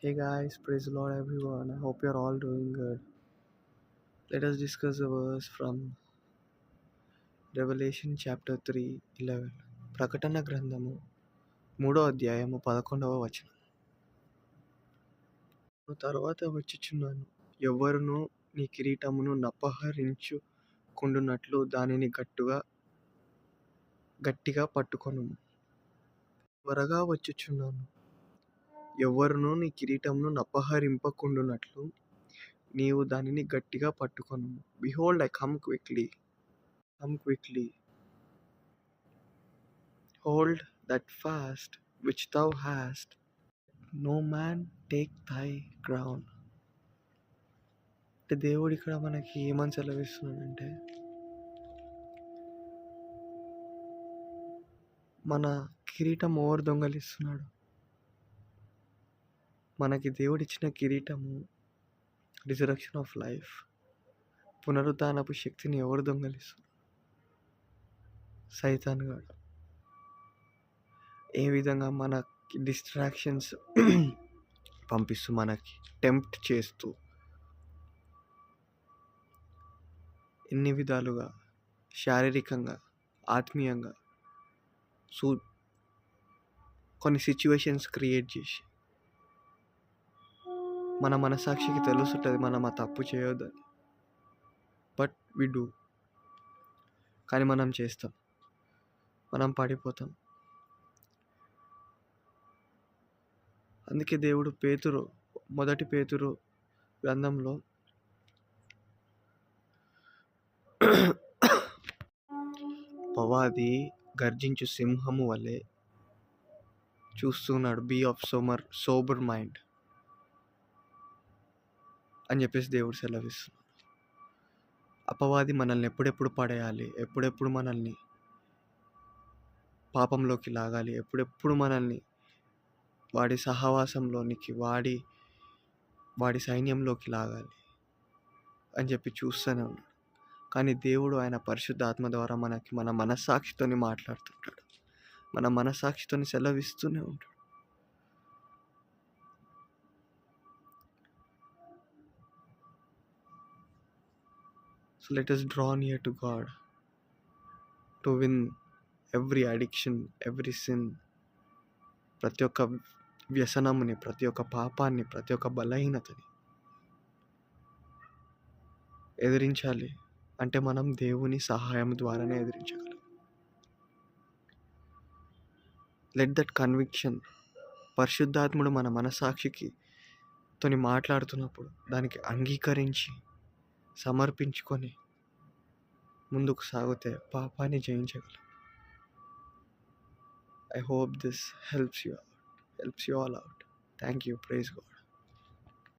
Hey guys, praise the Lord everyone. I hope you're all doing good. Let us discuss a verse from Revelation chapter 3:11. ప్రకటన గ్రంథము 3:11. తర్వాత వచ్చుచున్నాను. ఎవ్వరునూ నీ కిరీటమును నపహరించుకొనున్నట్లు దానిని గట్టిగా పట్టుకొనుము. త్వరగా వచ్చుచున్నాను. ఎవ్వరునూ నీ కిరీటమును నపహరింపకుండునట్లు నీవు దానిని గట్టిగా పట్టుకొనుము. Behold, I come quickly. Hold that fast which thou hast, no man take thy crown. అంటే దేవుడు ఇక్కడ మనకి ఏమని సెలవిస్తున్నాడంటే, మన కిరీటం ఎవరు దొంగలిస్తున్నాడు? మనకి దేవుడిచ్చిన కిరీటము రిజరక్షన్ ఆఫ్ లైఫ్, పునరుద్ధానపు శక్తిని ఎవరు దొంగలిస్తున్నారు? సైతాన్ గాడు. ఏ విధంగా మనకి డిస్ట్రాక్షన్స్ పంపిస్తూ, మనకి టెంప్ట్ చేస్తూ, ఎన్ని విధాలుగా శారీరకంగా, ఆత్మీయంగా కొన్ని సిచ్యువేషన్స్ క్రియేట్ చేసి, మన మనసాక్షికి తెలుస్తుంటుంది మనం ఆ తప్పు చేయొద్దని, బట్ వి డూ. కానీ మనం చేస్తాం, మనం పడిపోతాం. అందుకే దేవుడు మొదటి పేతురు గ్రంథంలో అపవాది గర్జించు సింహము వలె చూస్తున్నాడు, బీ ఆఫ్ సోబర్ మైండ్ అని చెప్పేసి దేవుడు సెలవిస్తున్నాడు. అపవాది మనల్ని ఎప్పుడెప్పుడు పడేయాలి, ఎప్పుడెప్పుడు మనల్ని పాపంలోకి లాగాలి, ఎప్పుడెప్పుడు మనల్ని వాడి సహవాసంలోనికి, వాడి సైన్యంలోకి లాగాలి అని చెప్పి చూస్తూనే ఉన్నాడు. కానీ దేవుడు ఆయన పరిశుద్ధాత్మ ద్వారా మన మనస్సాక్షితోని మాట్లాడుతుంటాడు, మన మనస్సాక్షితోని సెలవిస్తూనే ఉంటాడు. So let us draw near to God to win every addiction, every sin. ప్రతి ఒక్క వ్యసనముని, ప్రతి ఒక్క పాపాన్ని, ప్రతి ఒక్క బలహీనతని ఎదిరించాలి అంటే మనం దేవుని సహాయం ద్వారానే ఎదిరించగలం. లెట్ దట్ కన్విక్షన్, పరిశుద్ధాత్ముడు మన మనసాక్షికి తోని మాట్లాడుతున్నప్పుడు దానికి అంగీకరించి సమర్పించుకొని ముందుకు సాగితే పాపాన్ని జయించగలం. I hope this helps you all out. Thank you. Praise God.